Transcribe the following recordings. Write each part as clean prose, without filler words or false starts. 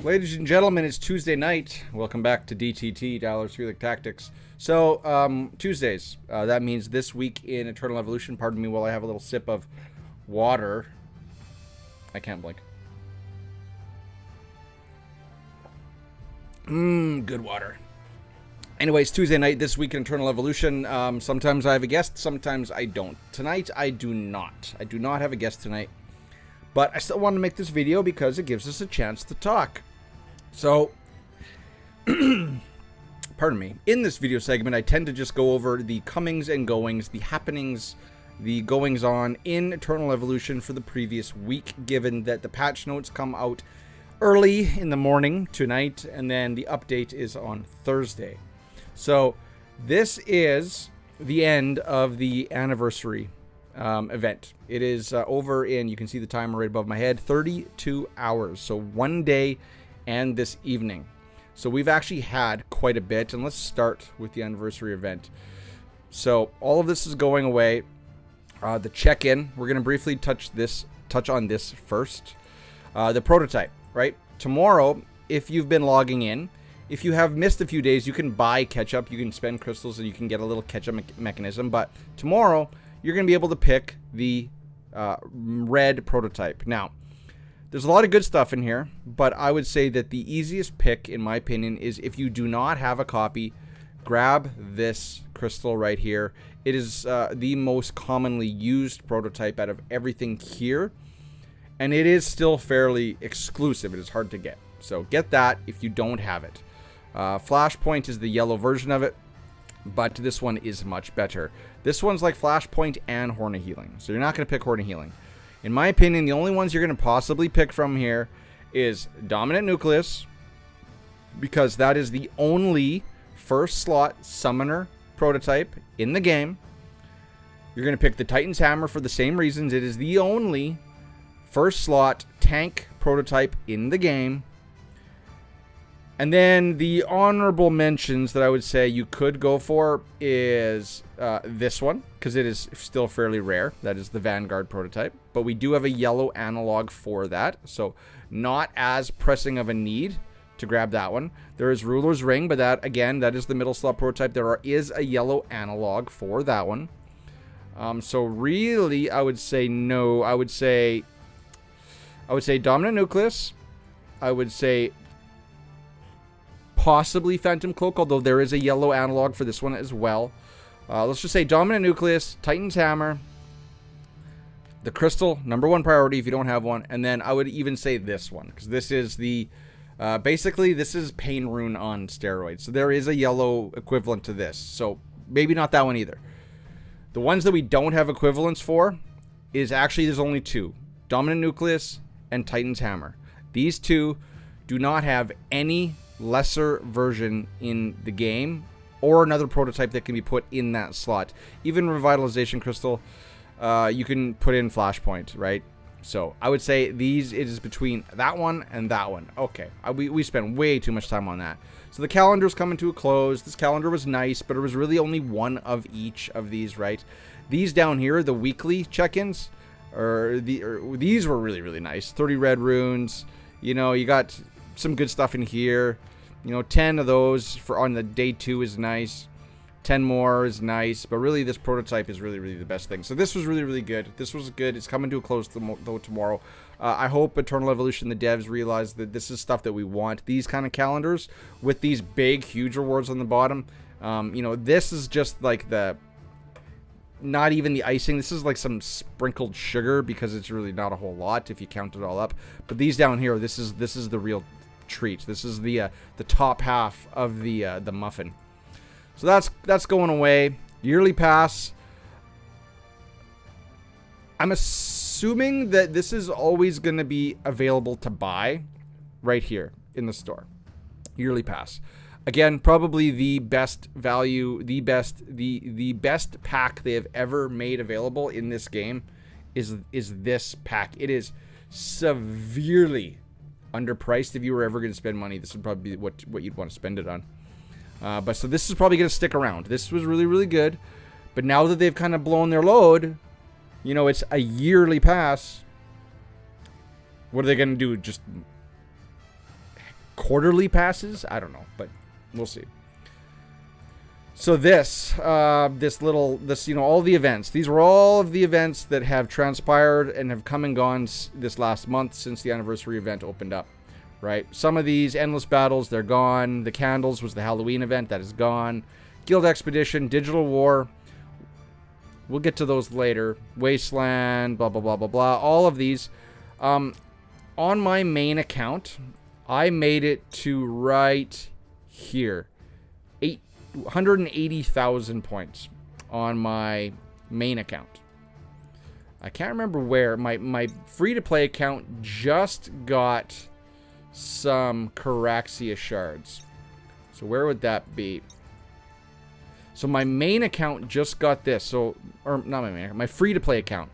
Ladies and gentlemen, it's Tuesday night. Welcome back to DTT, Dollars Relic Tactics. So, Tuesdays. That means this week in Eternal Evolution, pardon me while I have a little sip of water. I can't blink. Good water. Anyways, Tuesday night, this week in Eternal Evolution. Sometimes I have a guest, sometimes I don't. Tonight, I do not. I do not have a guest tonight. But I still want to make this video because it gives us a chance to talk. So, pardon me. In this video segment, I tend to just go over the comings and goings, the happenings, the goings on in Eternal Evolution for the previous week, given that the patch notes come out early in the morning tonight, and then the update is on Thursday. So, this is the end of the anniversary event. It is over in, you can see the timer right above my head, 32 hours. So, one day and this evening. So we've actually had quite a bit, and let's start with the anniversary event. So all of this is going away. The check-in, we're going to briefly touch on this first. The prototype, right? Tomorrow, if you've been logging in, if you have missed a few days, you can buy catch-up, you can spend crystals, and you can get a little catch-up mechanism. But tomorrow, you're going to be able to pick the red prototype. Now, there's a lot of good stuff in here, but I would say that the easiest pick, in my opinion, is if you do not have a copy, grab this crystal right here. It is the most commonly used prototype out of everything here, and it is still fairly exclusive. It is hard to get, so get that if you don't have it. Flashpoint is the yellow version of it, but this one is much better. This one's like Flashpoint and Horn of Healing, so you're not going to pick Horn of Healing. In my opinion, the only ones you're going to possibly pick from here is Dominant Nucleus, because that is the only first slot summoner prototype in the game. You're going to pick the Titan's Hammer for the same reasons. It is the only first slot tank prototype in the game. And then the honorable mentions that I would say you could go for is this one, because it is still fairly rare. That is the Vanguard prototype. But we do have a yellow analog for that, so not as pressing of a need to grab that one. There is Ruler's Ring, but that, again, that is the middle slot prototype. There is a yellow analog for that one. So really, I would say no. I would say Dominant Nucleus. I would say possibly Phantom Cloak, although there is a yellow analog for this one as well. Let's just say Dominant Nucleus, Titan's Hammer, the Crystal, #1 priority if you don't have one, and then I would even say this one, because this is the, basically this is Pain Rune on steroids. So there is a yellow equivalent to this, so maybe not that one either. The ones that we don't have equivalents for is actually, there's only two, Dominant Nucleus and Titan's Hammer. These two do not have any lesser version in the game or another prototype that can be put in that slot. Even Revitalization Crystal, you can put in Flashpoint, right? So I would say these, it is between that one and that one. Okay, we spent way too much time on that. So the calendar's coming to a close. This calendar was nice, but it was really only one of each of these, right? These down here, the weekly check-ins, these were really, really nice. 30 red runes. You know, you got some good stuff in here. You know, 10 of those for on the day 2 is nice. 10 more is nice. But really, this prototype is really, really the best thing. So this was really, really good. This was good. It's coming to a close though tomorrow. I hope Eternal Evolution, the devs, realize that this is stuff that we want. These kind of calendars with these big, huge rewards on the bottom. You know, this is just like the... not even the icing. This is like some sprinkled sugar, because it's really not a whole lot if you count it all up. But these down here, this is the real treat. This is the top half of the muffin. So that's going away. Yearly pass. I'm assuming that this is always going to be available to buy right here in the store. Yearly pass. Again, probably the best value, the best pack they have ever made available in this game is this pack. It is severely underpriced. If you were ever going to spend money, this would probably be what you'd want to spend it on. But so this is probably going to stick around. This was really, really good. But now that they've kind of blown their load, you know, it's a yearly pass. What are they going to do? Just quarterly passes. I don't know, but we'll see. So this, all the events. These were all of the events that have transpired and have come and gone this last month since the anniversary event opened up, right? Some of these endless battles, they're gone. The candles was the Halloween event, that is gone. Guild Expedition, Digital War. We'll get to those later. Wasteland, blah, blah, blah, blah, blah. All of these. On my main account, I made it to right here. 180,000 points on my main account. I can't remember where. My free-to-play account just got some Caraxia shards. So where would that be? So my main account just got this. So, or not my main account, my free-to-play account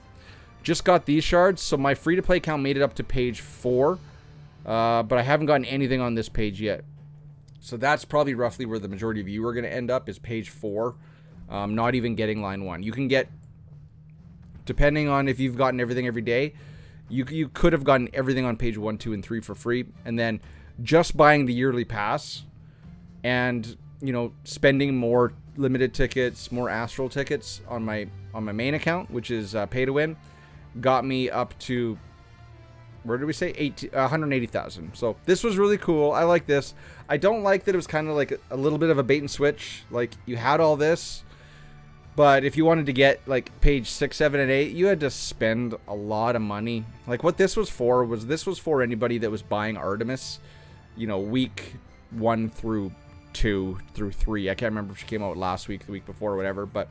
just got these shards. So my free-to-play account made it up to page 4. But I haven't gotten anything on this page yet. So that's probably roughly where the majority of you are going to end up, is page 4. Not even getting line 1. You can get, depending on if you've gotten everything every day, you could have gotten everything on page 1, 2, and 3 for free. And then just buying the yearly pass and, you know, spending more limited tickets, more astral tickets on my main account, which is pay to win, got me up to, where did we say? 180,000. So this was really cool. I like this. I don't like that it was kind of like a little bit of a bait and switch. Like, you had all this, but if you wanted to get like page 6, 7, and 8, you had to spend a lot of money. Like, what this was for anybody that was buying Artemis, you know, week 1 through 2 through 3. I can't remember if she came out last week, the week before, or whatever. But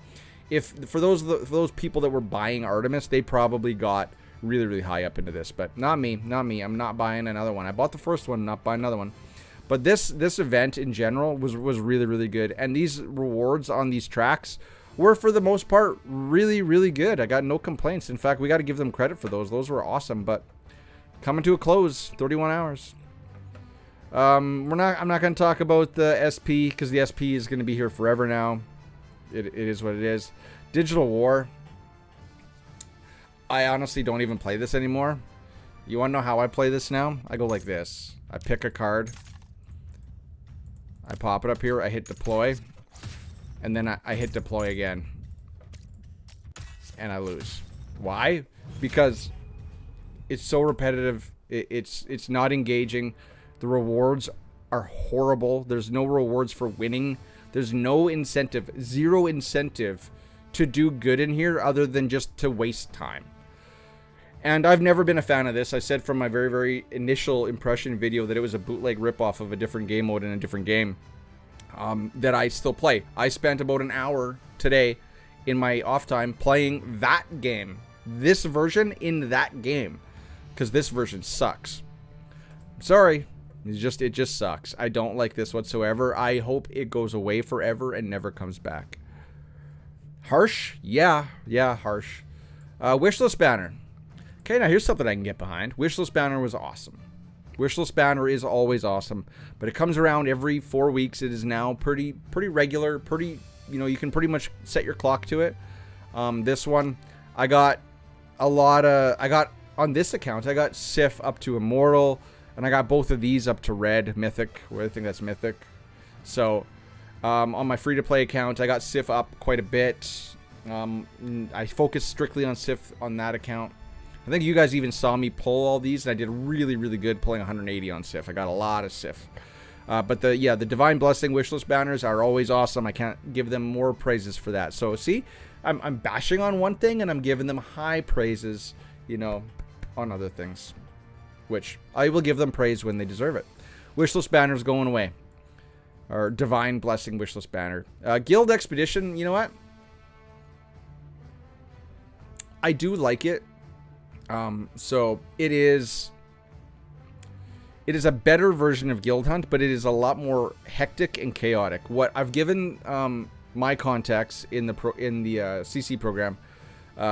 for those people that were buying Artemis, they probably got really, really high up into this. But not me. I'm not buying another one. I bought the first one, not buying another one. But this event in general was really, really good. And these rewards on these tracks were, for the most part, really, really good. I got no complaints. In fact, we got to give them credit for those. Those were awesome. But coming to a close, 31 hours. I'm not going to talk about the SP, because the SP is going to be here forever now. It is what it is. Digital War. I honestly don't even play this anymore. You want to know how I play this now? I go like this. I pick a card. I pop it up here. I hit deploy. And then I hit deploy again. And I lose. Why? Because it's so repetitive. It's not engaging. The rewards are horrible. There's no rewards for winning. There's no incentive. Zero incentive to do good in here other than just to waste time. And I've never been a fan of this. I said from my very, very initial impression video that it was a bootleg ripoff of a different game mode in a different game that I still play. I spent about an hour today in my off time playing that game. This version in that game. Because this version sucks. I'm sorry. It just sucks. I don't like this whatsoever. I hope it goes away forever and never comes back. Harsh? Yeah, harsh. Wishless banner. Okay, now here's something I can get behind. Wishless banner was awesome. Wishless banner is always awesome, but it comes around every 4 weeks. It is now pretty regular. Pretty, you know, you can pretty much set your clock to it. This one, I got on this account, I got Sif up to Immortal, and I got both of these up to Red, Mythic. I think that's Mythic. So, on my free-to-play account, I got Sif up quite a bit. I focused strictly on Sif on that account. I think you guys even saw me pull all these, and I did really, really good pulling 180 on Sif. I got a lot of Sif. But the Divine Blessing Wishless banners are always awesome. I can't give them more praises for that. So, see, I'm bashing on one thing, and I'm giving them high praises, you know, on other things. Which, I will give them praise when they deserve it. Wishless banner's going away. Or Divine Blessing Wishless banner. Guild Expedition, you know what? I do like it. So it is a better version of Guild Hunt, but it is a lot more hectic and chaotic. What I've given my contacts in the CC program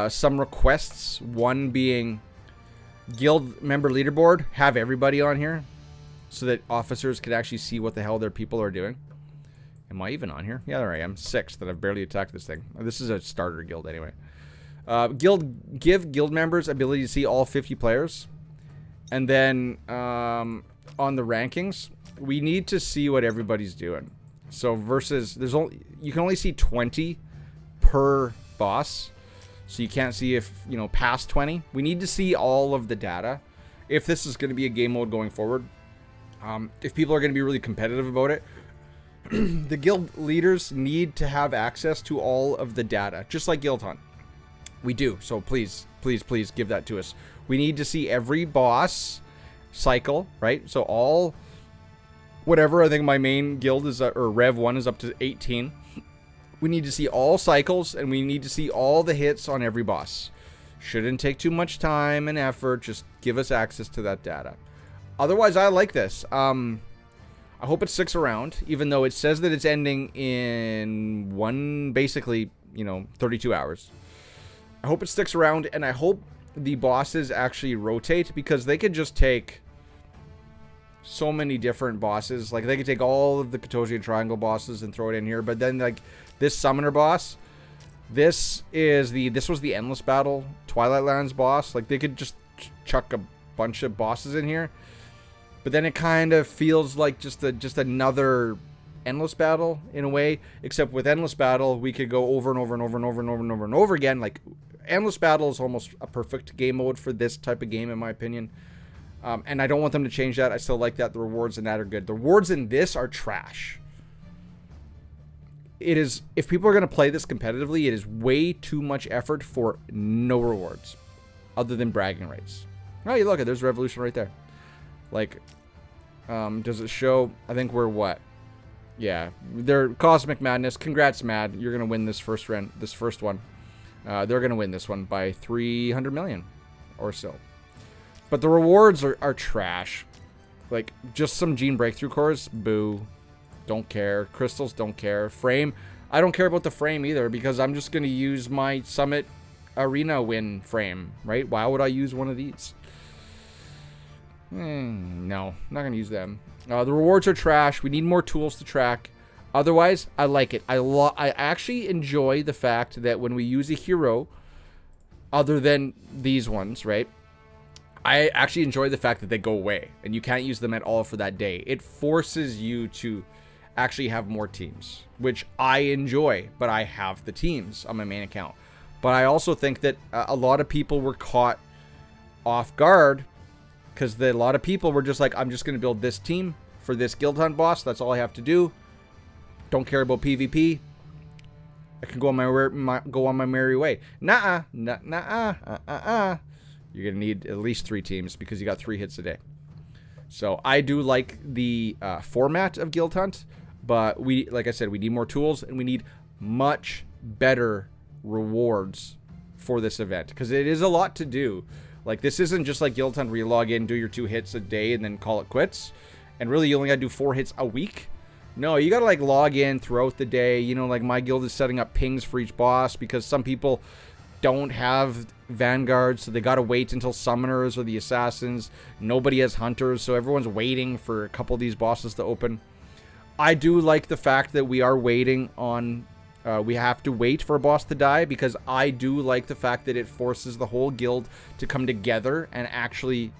some requests. One being guild member leaderboard, have everybody on here so that officers can actually see what the hell their people are doing. Am I even on here? Yeah, there I am. 6 that I've barely attacked this thing. This is a starter guild anyway. Give guild members ability to see all 50 players. And then on the rankings, we need to see what everybody's doing. So versus, you can only see 20 per boss. So you can't see if, past 20. We need to see all of the data if this is going to be a game mode going forward. If people are going to be really competitive about it, the guild leaders need to have access to all of the data, just like Guild Hunt. We do. So please, please, please give that to us. We need to see every boss cycle, right? So all, whatever, I think my main guild is, or Rev 1 is up to 18. We need to see all cycles, and we need to see all the hits on every boss. Shouldn't take too much time and effort. Just give us access to that data. Otherwise, I like this. I hope it sticks around, even though it says that it's ending in basically, 32 hours. I hope it sticks around, and I hope the bosses actually rotate, because they could just take so many different bosses. Like, they could take all of the Katosia Triangle bosses and throw it in here, but then, like, this Summoner boss, this was the Endless Battle Twilight Lands boss. Like, they could just chuck a bunch of bosses in here. But then it kind of feels like just another Endless Battle in a way. Except with Endless Battle, we could go over and over and over and over and over and over and over again. Like, Endless Battle is almost a perfect game mode for this type of game, in my opinion. And I don't want them to change that. I still like that. The rewards in that are good. The rewards in this are trash. It is, if people are going to play this competitively, it is way too much effort for no rewards other than bragging rights. Oh, you look at, there's Revolution right there. Like, does it show? I think we're what? Yeah, they're Cosmic Madness. Congrats, Mad. You're going to win this first one. They're going to win this one by 300 million or so. But the rewards are trash. Like, just some Gene Breakthrough cores. Boo. Don't care. Crystals, don't care. Frame, I don't care about the frame either, because I'm just going to use my Summit Arena win frame, right? Why would I use one of these? No, not going to use them. The rewards are trash. We need more tools to track. Otherwise, I like it. I actually enjoy the fact that when we use a hero, other than these ones, right? I actually enjoy the fact that they go away and you can't use them at all for that day. It forces you to actually have more teams, which I enjoy, but I have the teams on my main account. But I also think that a lot of people were caught off guard, because a lot of people were just like, I'm just going to build this team for this Guild Hunt boss. That's all I have to do. Don't care about PvP. I can go on my merry way. Nuh-uh. You're going to need at least 3 teams, because you got 3 hits a day. So I do like the format of Guild Hunt, but like I said, we need more tools, and we need much better rewards for this event, because it is a lot to do. Like, this isn't just like Guild Hunt where you log in, do your 2 hits a day, and then call it quits. And really, you only gotta do 4 hits a week. No, you gotta, like, log in throughout the day. Like, my guild is setting up pings for each boss, because some people don't have vanguards, so they gotta wait until summoners or the assassins. Nobody has hunters, so everyone's waiting for a couple of these bosses to open. I do like the fact that we are waiting on... we have to wait for a boss to die, because I do like the fact that it forces the whole guild to come together and actually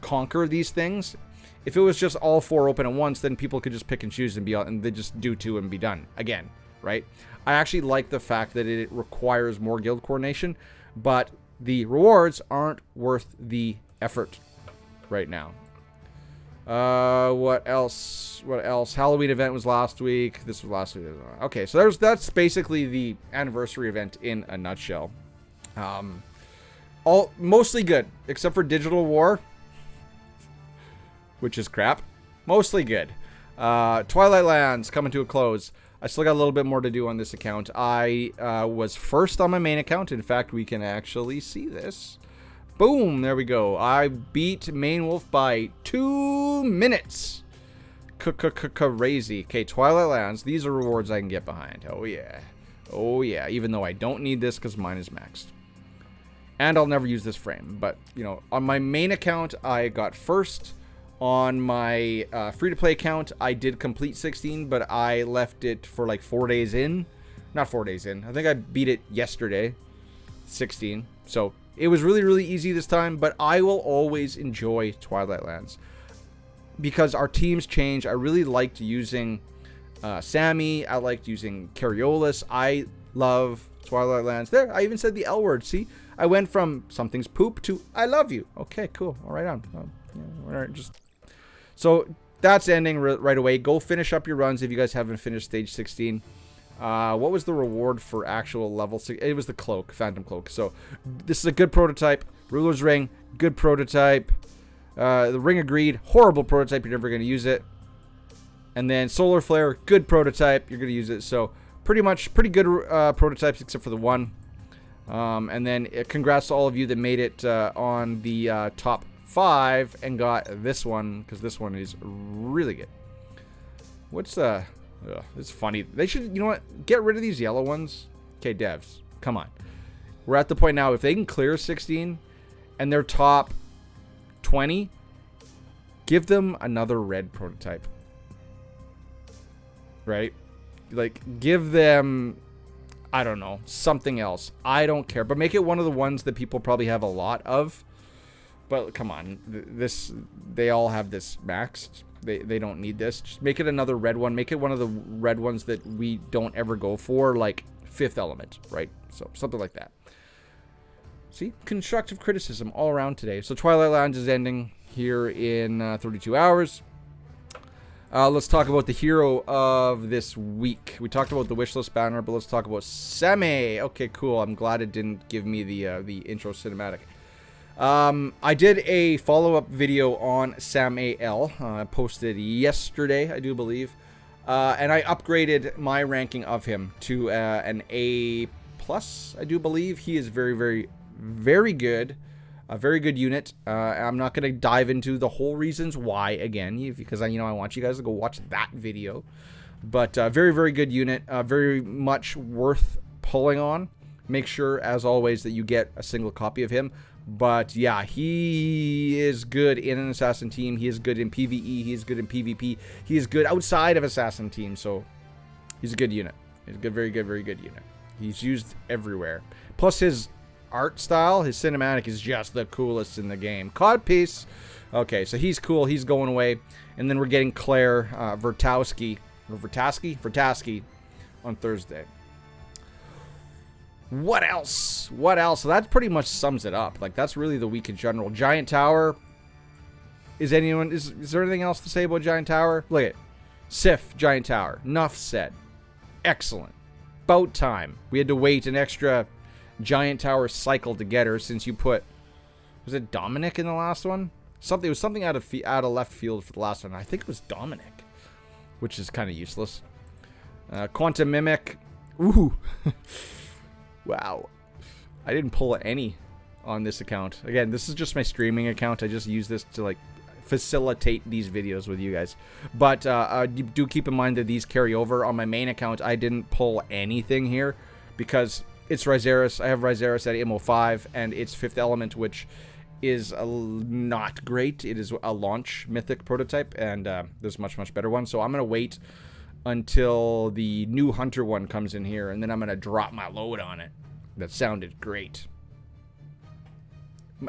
conquer these things. If it was just all 4 open at once, then people could just pick and choose and be out, and they just do 2 and be done again, right? I actually like the fact that it requires more guild coordination, but the rewards aren't worth the effort right now. What else? Halloween event was last week. This was last week. Okay, so that's basically the anniversary event in a nutshell. All mostly good, except for Digital War, which is crap. Mostly good. Twilight Lands coming to a close. I still got a little bit more to do on this account. I was first on my main account. In fact, we can actually see this. Boom, there we go. I beat Main Wolf by 2 minutes. Crazy. Okay, Twilight Lands. These are rewards I can get behind. Oh, yeah. Oh, yeah. Even though I don't need this because mine is maxed. And I'll never use this frame. But, on my main account, I got first. On my free-to-play account, I did complete 16, but I left it for like 4 days in. Not 4 days in. I think I beat it yesterday. 16. So... it was really, really easy this time, but I will always enjoy Twilight Lands. because our teams change. I really liked using Sammy. I liked using Cariolis. I love Twilight Lands. There, I even said the L word. See, I went from something's poop to I love you. Okay, cool. All right, on. All right, just so that's ending right away. Go finish up your runs if you guys haven't finished stage 16. What was the reward for actual level 6? It was the cloak, Phantom Cloak. So this is a good prototype. Ruler's Ring, good prototype. The Ring of Greed, horrible prototype. You're never going to use it. And then Solar Flare, good prototype. You're going to use it. So pretty good prototypes except for the one. And then congrats to all of you that made it on the top 5 and got this one, because this one is really good. What's it's funny. They should, you know what? Get rid of these yellow ones. Okay, devs, come on. We're at the point now, if they can clear 16 and they're top 20, give them another red prototype. Right? Like, give them, I don't know, something else. I don't care. But make it one of the ones that people probably have a lot of. But come on. They all have this maxed. They don't need this. Just make it another red one. Make it one of the red ones that we don't ever go for, like Fifth Element, right? So something like that. See? Constructive criticism all around today. So Twilight Lands is ending here in 32 hours. Let's talk about the hero of this week. We talked about the Wishless banner, but let's talk about Semi. Okay, cool. I'm glad it didn't give me the intro cinematic. I did a follow-up video on Sam-A-L. I posted yesterday, I do believe. And I upgraded my ranking of him to an A+, I do believe. He is very, very, very good. A very good unit. I'm not going to dive into the whole reasons why again, because I want you guys to go watch that video. But very, very good unit. Very much worth pulling on. Make sure, as always, that you get a single copy of him. But yeah, he is good in an assassin team. He is good in PvE. He is good in PvP. He is good outside of assassin team. So he's a good unit. He's a good, very good unit. He's used everywhere. Plus his art style, his cinematic is just the coolest in the game. Codpiece. Okay, so he's cool. He's going away. And then we're getting Claire Vertowski on Thursday. What else? What else? So that pretty much sums it up. Like, that's really the week in general. Giant Tower. Is there anything else to say about Giant Tower? Look at Sif, Giant Tower. Enough said. Excellent. About time. We had to wait an extra Giant Tower cycle to get her since you put, was it Dominic in the last one? It was something out of left field for the last one. I think it was Dominic, which is kind of useless. Quantum Mimic. Ooh. Wow. I didn't pull any on this account. Again, this is just my streaming account. I just use this to, like, facilitate these videos with you guys. But do keep in mind that these carry over. On my main account, I didn't pull anything here because it's Ryzeris. I have Ryzeris at MO5, and it's Fifth Element, which is not great. It is a launch mythic prototype, and there's much better ones. So I'm going to wait until the new Hunter one comes in here, and then I'm going to drop my load on it. That sounded great.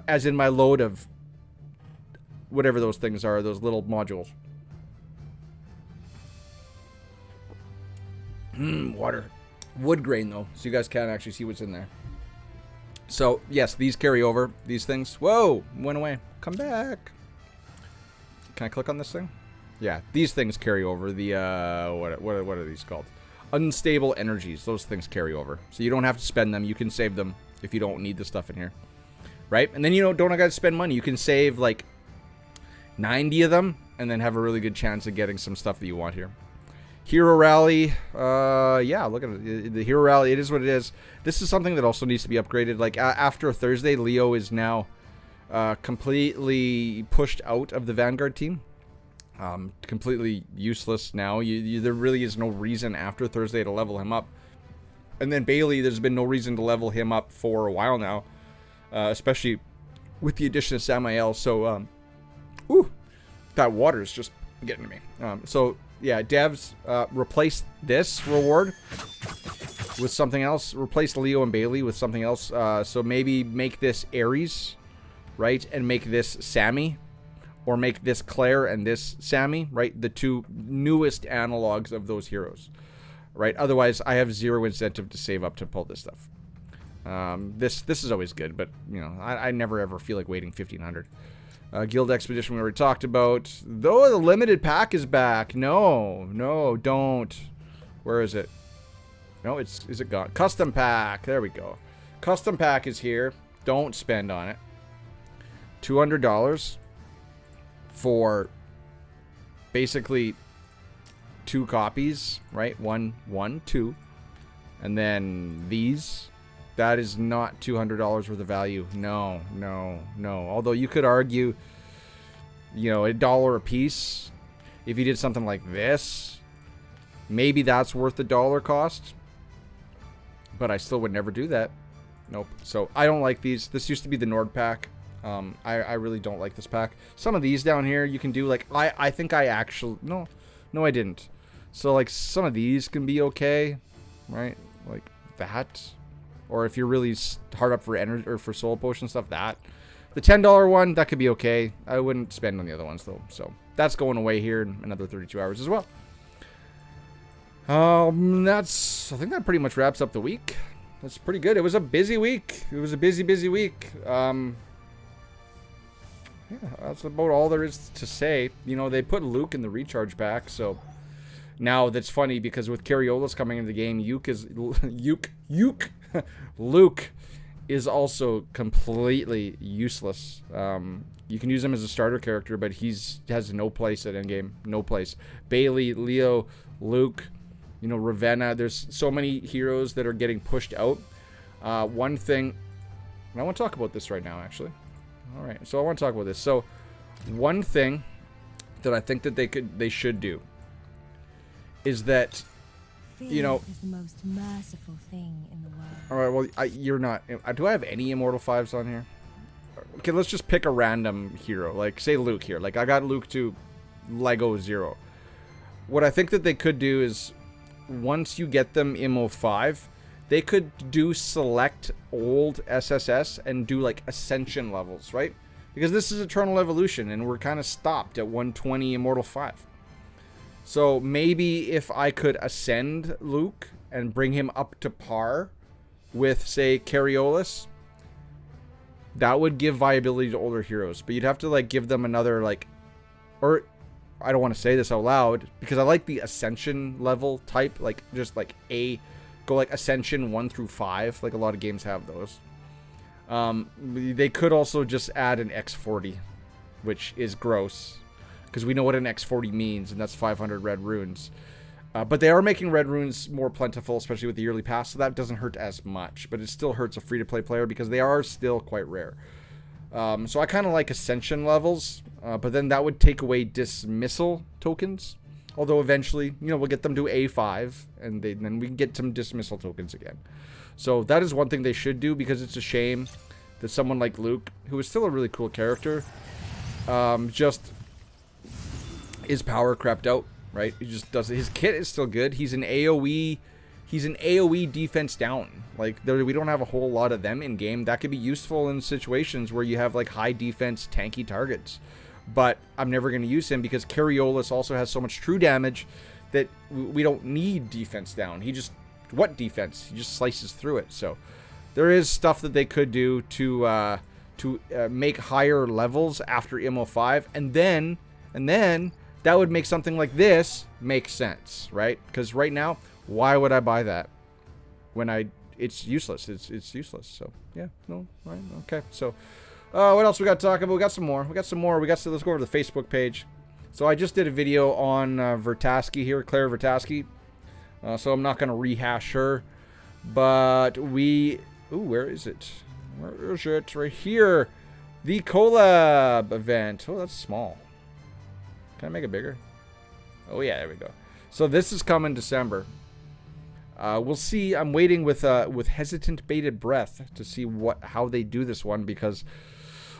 As in my load of whatever those things are, those little modules. Water. Wood grain, though, so you guys can't actually see what's in there. So, yes, these carry over. These things. Whoa! Went away. Come back. Can I click on this thing? Yeah, these things carry over. The, what are these called? Unstable energies. Those things carry over. So you don't have to spend them. You can save them if you don't need the stuff in here. Right? And then you don't have to spend money. You can save, like, 90 of them and then have a really good chance of getting some stuff that you want here. Hero Rally, yeah, look at it. The Hero Rally, it is what it is. This is something that also needs to be upgraded. Like, after Thursday, Leo is now completely pushed out of the Vanguard team. Completely useless now. There really is no reason after Thursday to level him up. And then Bailey, there's been no reason to level him up for a while now. Especially with the addition of Samael. So, that water is just getting to me. So, yeah, devs, replace this reward with something else. Replace Leo and Bailey with something else. So maybe make this Ares, right? And make this Sammy. or make this Claire and this Sammy, right? The two newest analogs of those heroes, right? Otherwise, I have zero incentive to save up to pull this stuff. This is always good, but, you know, I never ever feel like waiting 1,500. Guild Expedition we already talked about. Though the limited pack is back. No, don't. Where is it? No, is it gone? Custom pack. There we go. Custom pack is here. Don't spend on it. $200 for basically 2 copies, right? One, 2. And then these. That is not $200 worth of value. No. Although you could argue, you know, $1 a piece. If you did something like this, maybe that's worth the dollar cost. But I still would never do that. Nope. So I don't like these. This used to be the Nord pack. I really don't like this pack. Some of these down here you can do like I think I actually no I didn't. So like some of these can be okay, right? Like that. Or if you're really hard up for energy or for soul potion stuff, that. The $10 one, that could be okay. I wouldn't spend on the other ones though. So that's going away here in another 32 hours as well. I think that pretty much wraps up the week. That's pretty good. It was a busy week. It was a busy week. Yeah, that's about all there is to say. You know, they put Luke in the recharge back, so now that's funny because with Cariolis coming into the game, Luke is also completely useless. You can use him as a starter character, but has no place at endgame. No place. Bailey, Leo, Luke, you know, Ravenna. There's so many heroes that are getting pushed out. One thing, and I want to talk about this right now, actually. All right, so I want to talk about this. So, one thing that I think that they should do is that, you know, is the most merciful thing in the world. All right, well, you're not. Do I have any Immortal 5s on here? Okay, let's just pick a random hero. Like, say Luke here. Like, I got Luke to Lego 0. What I think that they could do is, once you get them Immo 5, they could do select old SSS and do, like, Ascension levels, right? Because this is Eternal Evolution, and we're kind of stopped at 120 Immortal 5. So maybe if I could ascend Luke and bring him up to par with, say, Cariolis, that would give viability to older heroes. But you'd have to, like, give them another, like, or I don't want to say this out loud because I like the Ascension level type, like, just like go like Ascension 1 through 5, like a lot of games have those. They could also just add an X40, which is gross. Because we know what an X40 means, and that's 500 red runes. But they are making red runes more plentiful, especially with the yearly pass, so that doesn't hurt as much. But it still hurts a free-to-play player because they are still quite rare. So I kind of like Ascension levels, but then that would take away Dismissal tokens. Although eventually, you know, we'll get them to A5, and then we can get some Dismissal tokens again. So that is one thing they should do, because it's a shame that someone like Luke, who is still a really cool character, just... his power crept out, right? He just does it. His kit is still good. He's an AoE. He's an AoE defense down. Like, we don't have a whole lot of them in game. That could be useful in situations where you have like high defense tanky targets. But I'm never going to use him because Cariolis also has so much true damage that we don't need defense down. What defense? He just slices through it. So there is stuff that they could do to make higher levels after Immo 5, and then that would make something like this make sense, right? Because right now, why would I buy that when it's useless? It's useless. So yeah, no, right, okay. So what else we got to talk about? We got some more. Let's go over to the Facebook page. So I just did a video on Vertaski here, Claire Vertaski. So I'm not going to rehash her, but where is it? Where is it? Right here, the Collab Event. Oh, that's small. Can I make it bigger? Oh yeah, there we go. So this is coming December. We'll see. I'm waiting with hesitant bated breath to see how they do this one, because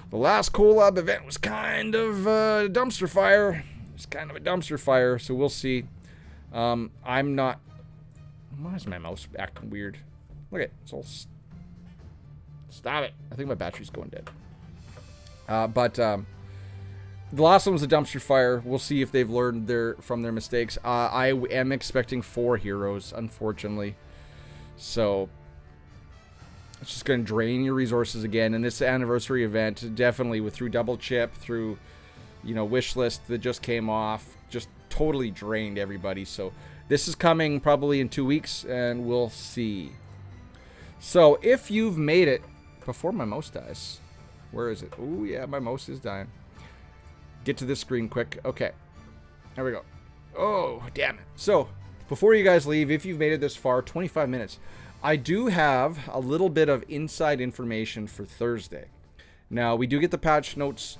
the last Collab event was kind of a dumpster fire. It's kind of a dumpster fire, so we'll see. I'm not. Why is my mouse acting weird? Look at it. It's all. Stop it. I think my battery's going dead. The last one was a dumpster fire. We'll see if they've learned from their mistakes. I am expecting 4 heroes, unfortunately. So it's just going to drain your resources again. And this anniversary event, definitely through double chip, through, you know, Wishless that just came off, just totally drained everybody. So this is coming probably in 2 weeks, and we'll see. So if you've made it before my mouse dies, where is it? Oh yeah, my mouse is dying. Get to this screen quick. Okay, there we go. Oh, damn it. So, before you guys leave, if you've made it this far, 25 minutes, I do have a little bit of inside information for Thursday. Now, we do get the patch notes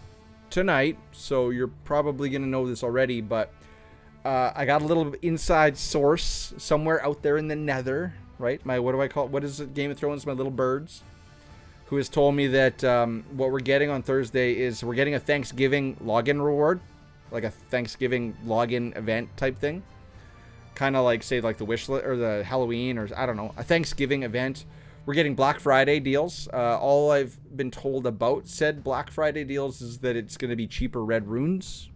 tonight, so you're probably going to know this already, but I got a little inside source somewhere out there in the nether, right? What do I call it? What is it? Game of Thrones, my little birds, who has told me that what we're getting on Thursday is we're getting a Thanksgiving login reward, like a Thanksgiving login event type thing. Kind of like, say, like the Wishless or the Halloween or, I don't know, a Thanksgiving event. We're getting Black Friday deals. All I've been told about said Black Friday deals is that it's going to be cheaper red runes.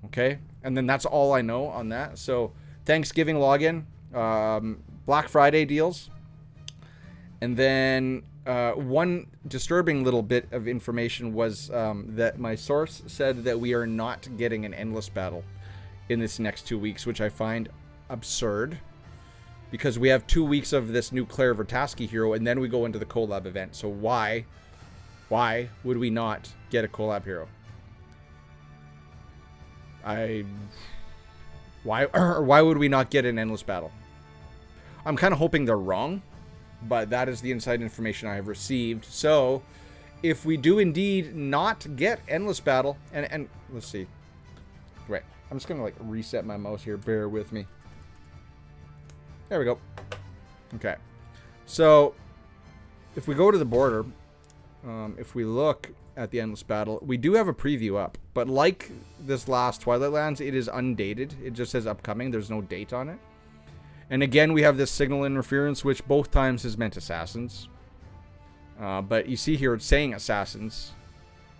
Okay? And then that's all I know on that. So, Thanksgiving login, Black Friday deals. And then one disturbing little bit of information was that my source said that we are not getting an endless battle in this next 2 weeks, which I find absurd, because we have 2 weeks of this new Claire Vertaski hero, and then we go into the collab event. So why would we not get a collab hero? Why would we not get an endless battle? I'm kind of hoping they're wrong, but that is the inside information I have received. So if we do indeed not get endless battle, and let's see. Wait, I'm just gonna like reset my mouse here. Bear with me. There we go. Okay. So if we go to the border, if we look at the endless battle, we do have a preview up, but like this last Twilight Lands, it is undated. It just says upcoming. There's no date on it. And again, we have this signal interference, which both times has meant assassins. But you see here, it's saying assassins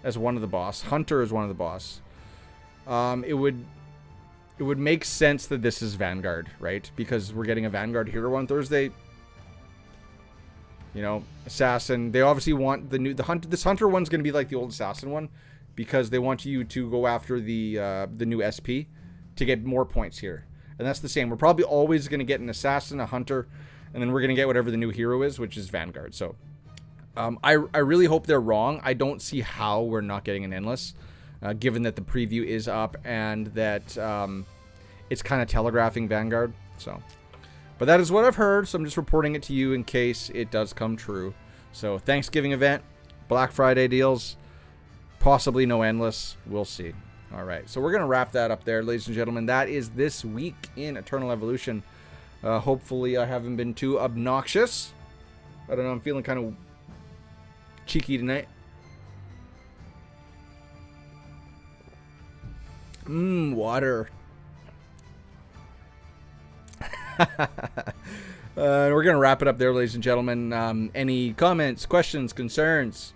as one of the boss. Hunter is one of the boss. It would make sense that this is Vanguard, right? Because we're getting a Vanguard hero on Thursday. You know, assassin. They obviously want this Hunter one's going to be like the old assassin one, because they want you to go after the new SP to get more points here. And that's the same. We're probably always going to get an assassin, a hunter, and then we're going to get whatever the new hero is, which is Vanguard. So I really hope they're wrong. I don't see how we're not getting an endless, given that the preview is up and that it's kind of telegraphing Vanguard. So, but that is what I've heard, so I'm just reporting it to you in case it does come true. So Thanksgiving event, Black Friday deals, possibly no endless. We'll see. All right, so we're going to wrap that up there, ladies and gentlemen. That is this week in Eternal Evolution. Hopefully I haven't been too obnoxious. I don't know, I'm feeling kind of cheeky tonight. Water. We're going to wrap it up there, ladies and gentlemen. Any comments, questions, concerns,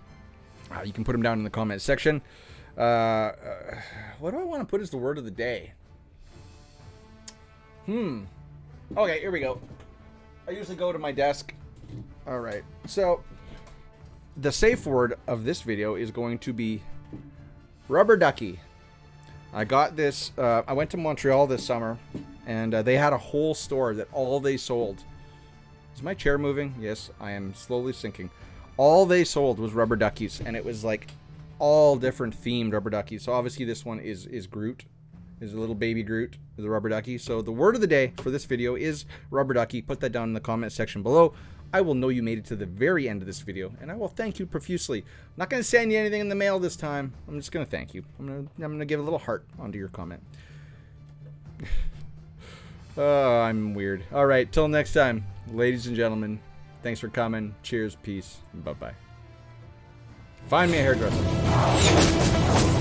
you can put them down in the comment section. What do I want to put as the word of the day? Okay, here we go. I usually go to my desk. All right. So the safe word of this video is going to be rubber ducky. I got this. I went to Montreal this summer, and they had a whole store that all they sold. Is my chair moving? Yes, I am slowly sinking. All they sold was rubber duckies, and it was like all different themed rubber duckies. So obviously this one is Groot. Is a little baby Groot, is a rubber ducky. So the word of the day for this video is rubber ducky. Put that down in the comment section below. I will know you made it to the very end of this video, and I will thank you profusely. I'm not going to send you anything in the mail this time. I'm just going to thank you. I'm going to give a little heart onto your comment. Oh, I'm weird. All right, till next time, ladies and gentlemen. Thanks for coming. Cheers, peace, and bye-bye. Find me a hairdresser.